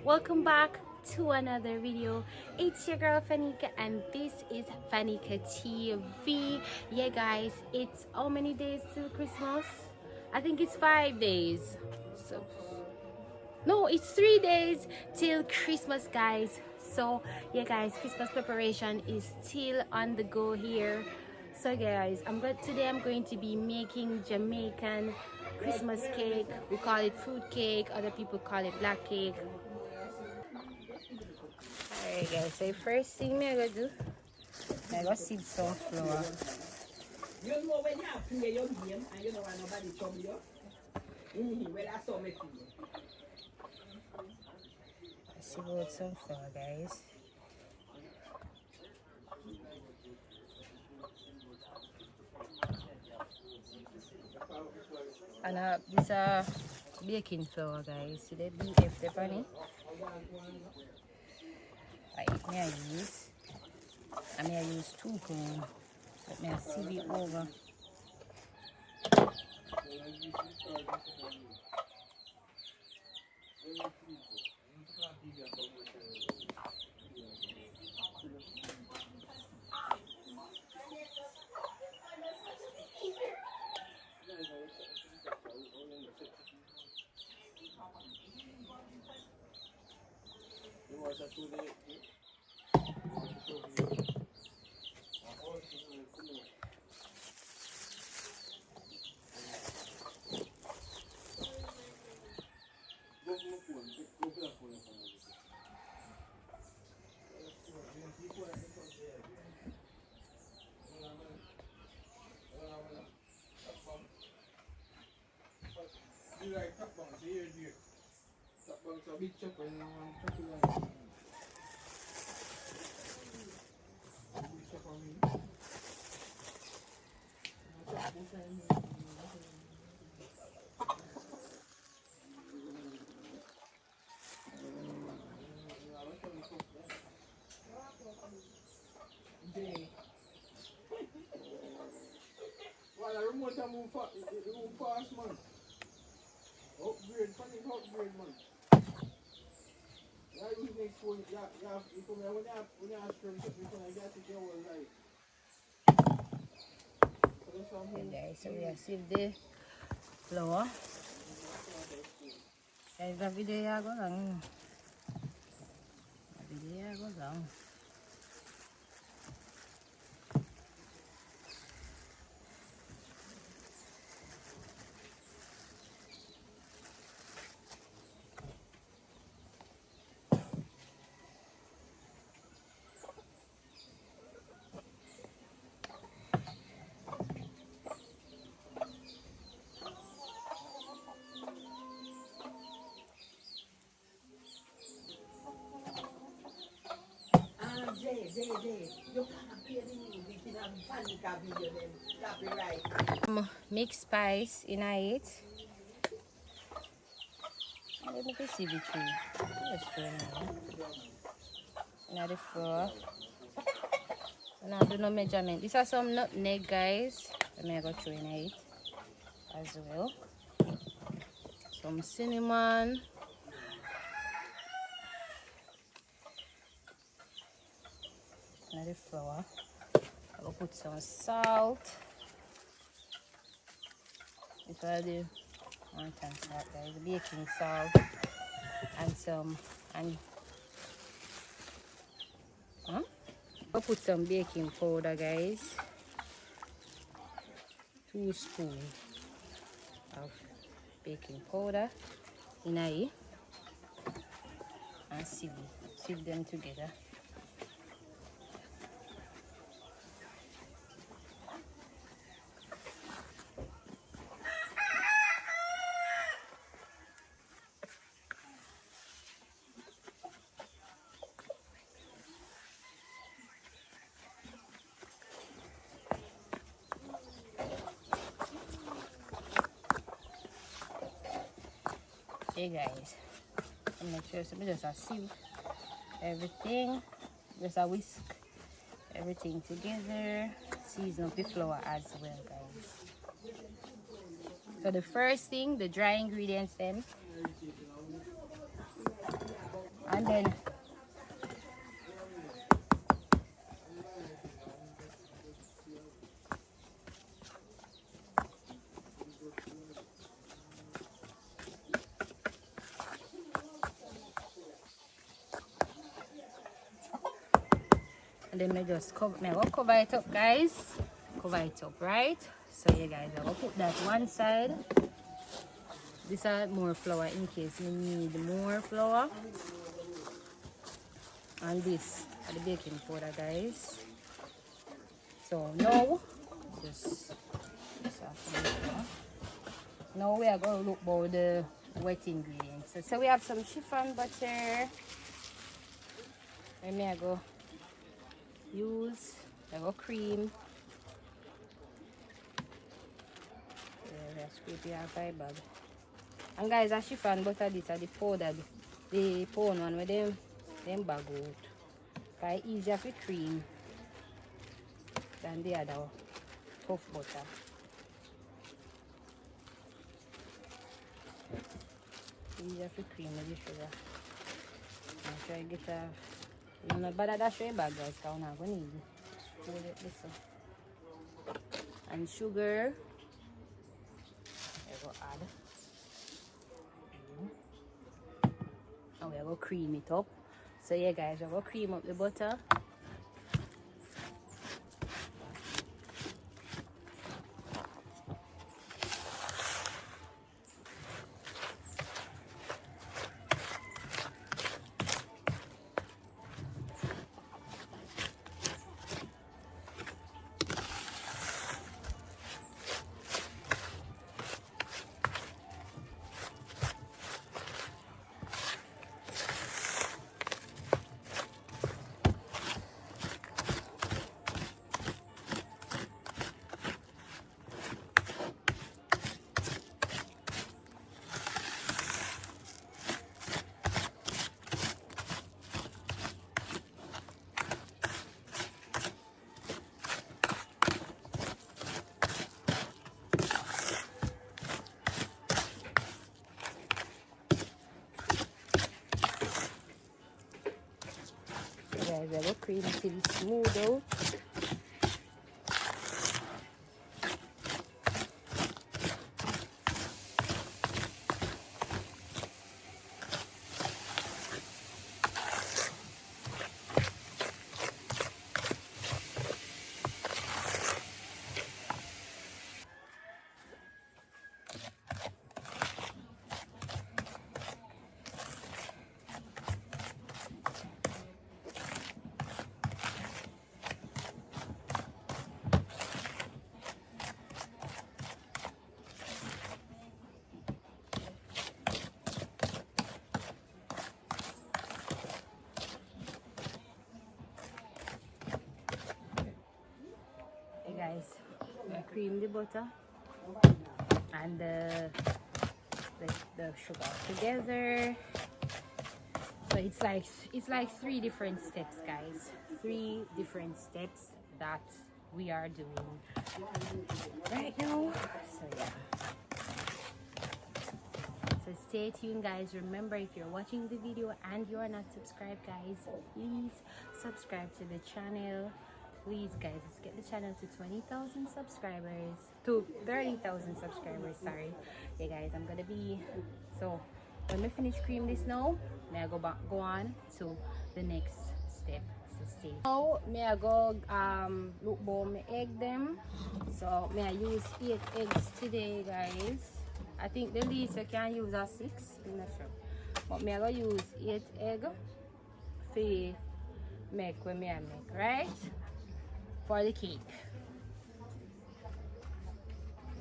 Welcome back to another video. It's your girl Fanika and this is Fanika TV. Yeah guys, it's how many days till Christmas? I think it's 5 days. So no, it's 3 days till Christmas guys. So yeah guys, Christmas preparation is still on the go here. So guys, today I'm going to be making Jamaican Christmas cake. We call it fruit cake, other people call it black cake. Alright guys, so first thing I'm gonna do, I gotta seed some flour. You know when you play your game and you don't want nobody trouble you? Well, that's all me feel. I see about some flour guys. And this baking flour guys. See the BF the funny? May I use 2 pounds. Let me sieve it over. Like top bounce here, dear. Top bounce a big chopper and one popular. Big chopper me. Well, the remote move fast, man. Upgrade, funny upgrade, man. Yeah, you next one, you come here when you have stream something, you got to get your whole life. Okay guys, so we have sieved the flour. Guys, the video go lang. The video go lang. Jay, you can't play the music in a Fanika video then. Copyright. Mix spice in it. Let me see the tree. Let's go now. The flour. And I do no measurement. These are some nutmeg guys. Let me go through in it as well. Some cinnamon. And the flour. I will put some salt. If I do one time salt guys, baking salt and I'll put some baking powder guys. 2 spoons of baking powder in here and sieve them together. Hey guys, make sure so just a sieve everything, just a whisk everything together, season up the flour as well, guys. So the first thing, the dry ingredients then, and then I just cover, I will cover it up, guys. Cover it up, right? So yeah, guys, I will put that one side. This is more flour in case you need more flour. And this are the baking powder, guys. So now, now we are going to look about the wet ingredients. So we have some chiffon butter. And I go use cream. Yeah, scrape your bag. And guys, a chiffon butter, this are the powder, the pound one with them bag out. Because it's easier for cream than the other tough butter. Easier for cream with the sugar. I'll try to get a. You know, but that's your bag, guys, because I'm not going to need it. Hold it this way. And sugar. I go add. And we go cream it up. So yeah, guys, I go cream up the butter. Guys, I will cream it till it's smooth out. Guys, I cream the butter and the sugar together. So it's like 3 different steps, guys. 3 different steps that we are doing right now. So yeah. So stay tuned, guys. Remember, if you're watching the video and you're not subscribed, guys, please subscribe to the channel. Please, guys, let's get the channel to 20,000 subscribers, to 30,000 subscribers, sorry. Yeah, guys, I'm gonna be, so when we finish cream this now, may I go on to the next step. So stay. Now may I go look for my egg them. So may I use 8 eggs today, guys. I think the least I can use are 6, I'm not sure, but may I go use 8 egg for make when me I make, right? For the cake.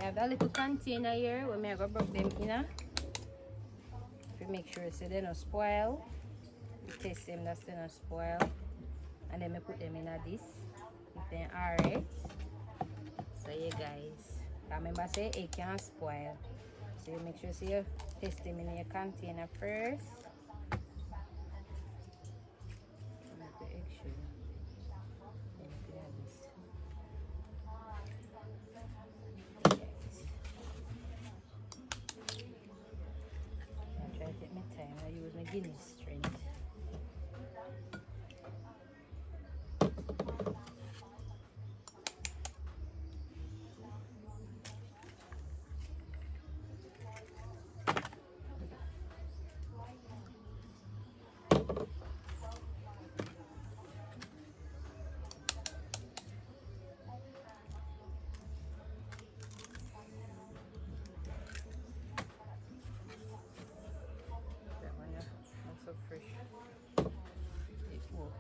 I have a little container here where I'm going to break them in. To make sure so they don't spoil. We test them that they don't spoil. And then I put them in this. If they're alright. So yeah, guys. Remember, say it can't spoil. So you make sure you test them in your container first. Make the egg sugar. Then you can add this. I try to take my time. I use my Guinness strength. That one, yeah, also fresh. It work.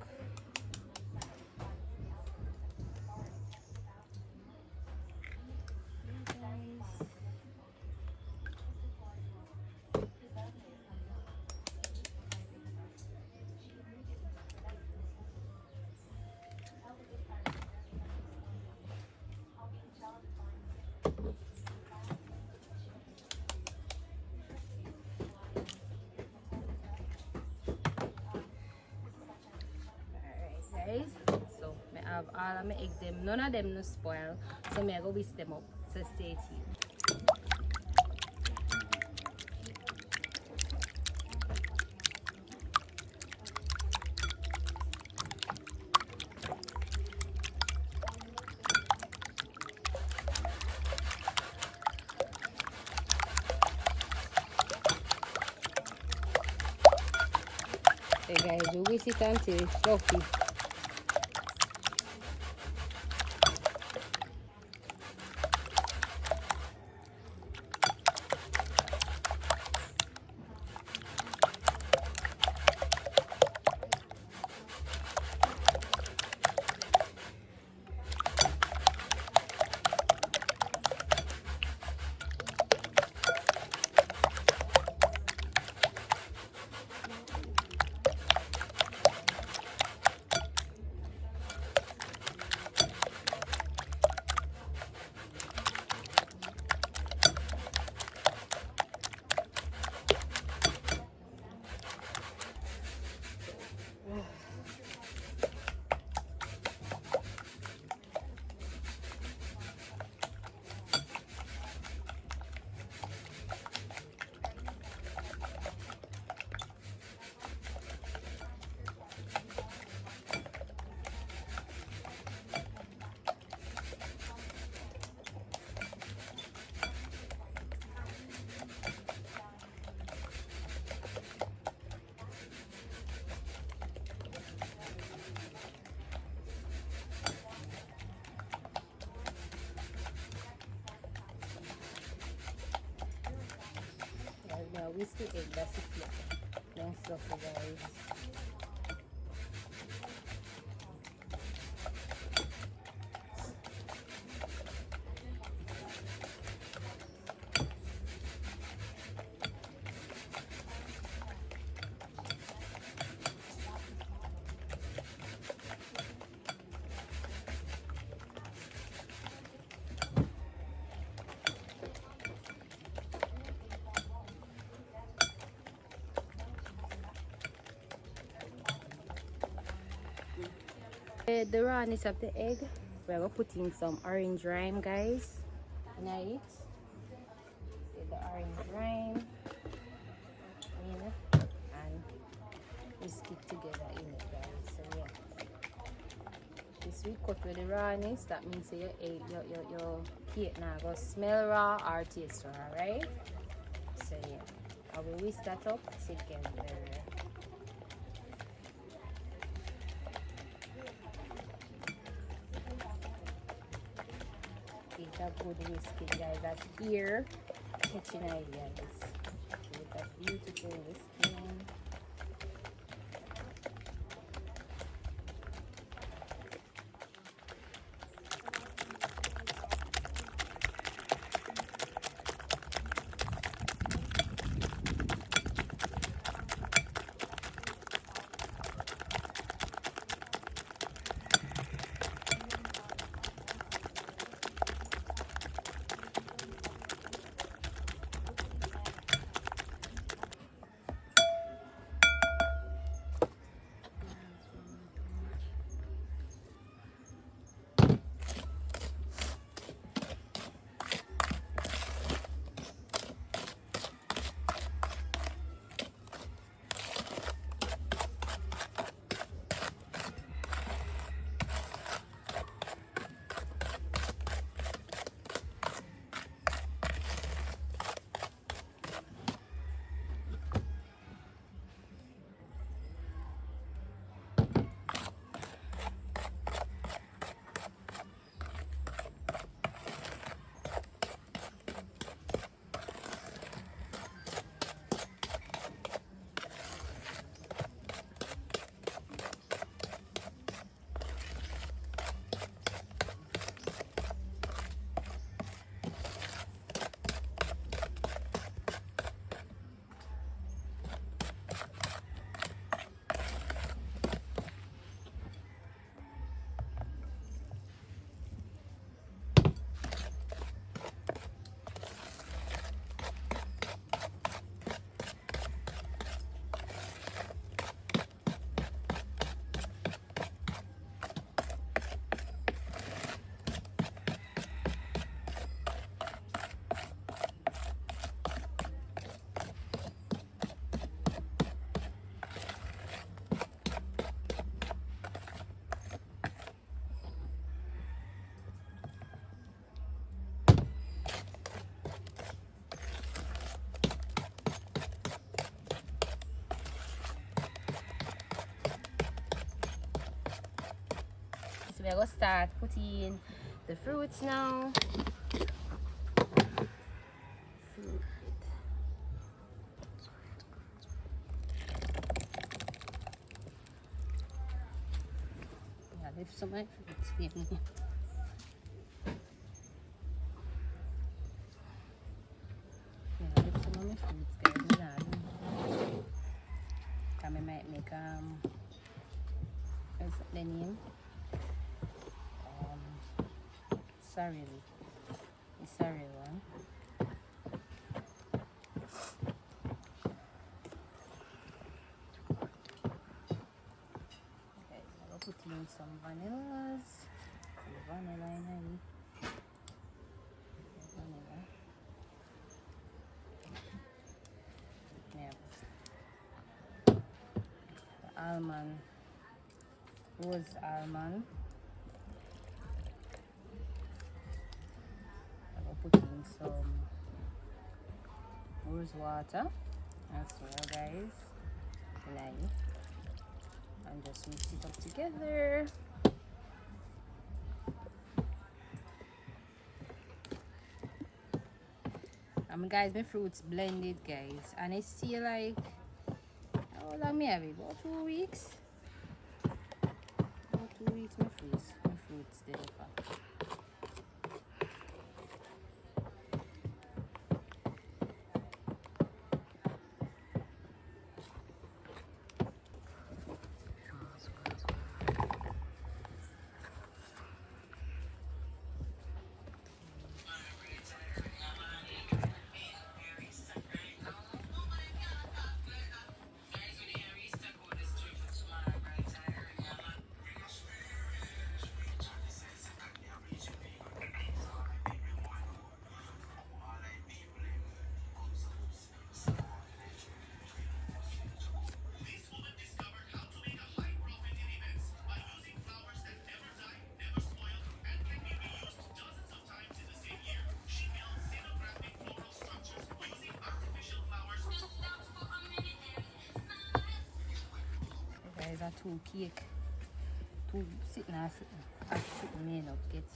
Guys, so I have all of my eggs, them none of them no spoil, so I go whisk them up, so stay tuned. Okay guys, we whisk it until it's fluffy. Now whisk the egg, that's it. Then fluffy guys. The rawness of the egg, we're going to put in some orange rind, guys. Now it. Get the orange rind in and whisk it together in it, guys. So yeah, this we cut with the rawness. That means your egg, your cake now go smell raw or taste raw, right? So yeah, I will whisk that up together. A good whisking, guys. That's here kitchen ideas with that beautiful whisking. we're gonna start putting the fruits now. Fruit. Yeah, leave some of my fruits here. Yeah, leave some of my fruits there. I might make what's the name? Sorry, the sorry one. Okay, so I'll put in some vanillas. Some vanilla in here. Vanilla. Yeah. The almond. Rose almond. I'll put in some rose water as well, guys. And just mix it up together. Guys, my fruits blended, guys, and it's still like, how long me have it? About 2 weeks. About 2 weeks my fruits there for. Guys, a 2 cake. 2 sitting made up get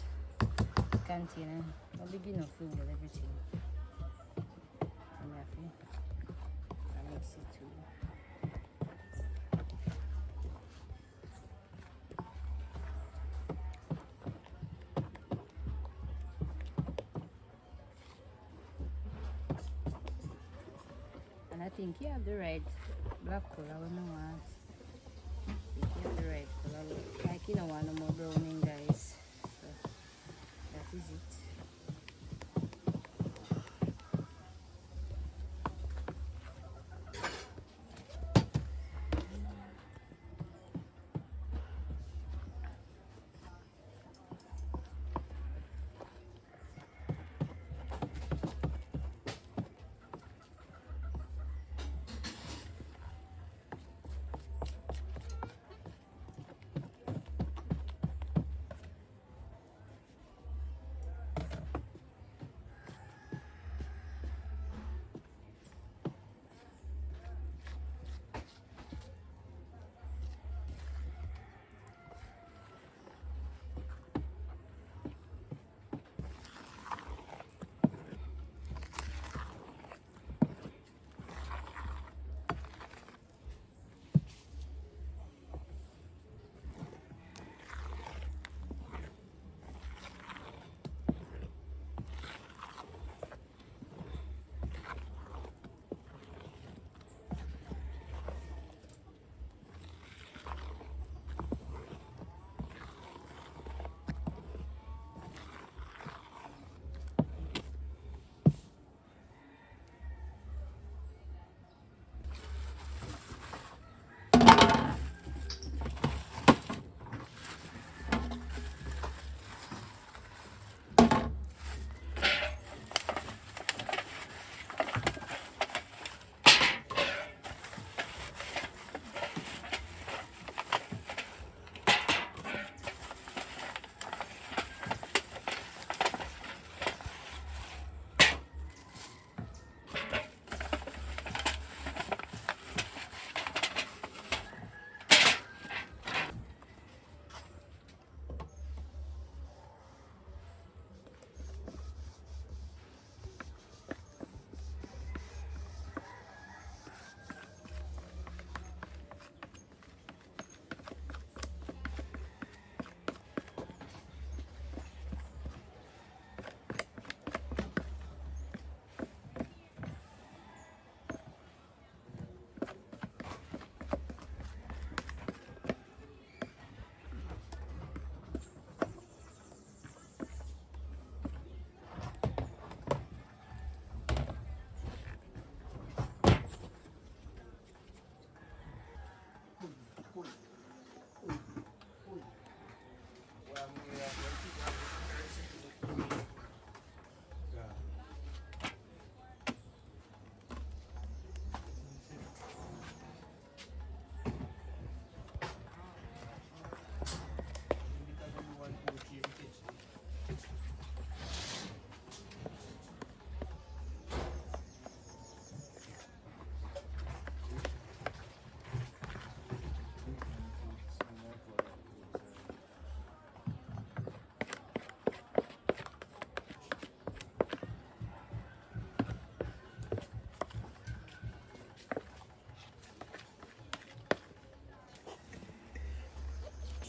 container. Not big enough food with everything. I'm happy. I mix it too. And I think you have the right black color when I want. You have the right color. Like you don't want no more browning, guys. So that is it.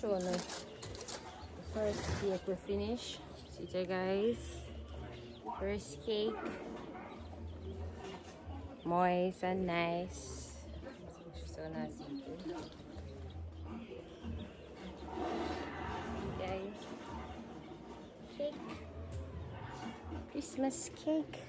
show you. The first cake we finish. See you guys. First cake. Moist and nice. So nice. Guys. Cake. Christmas cake.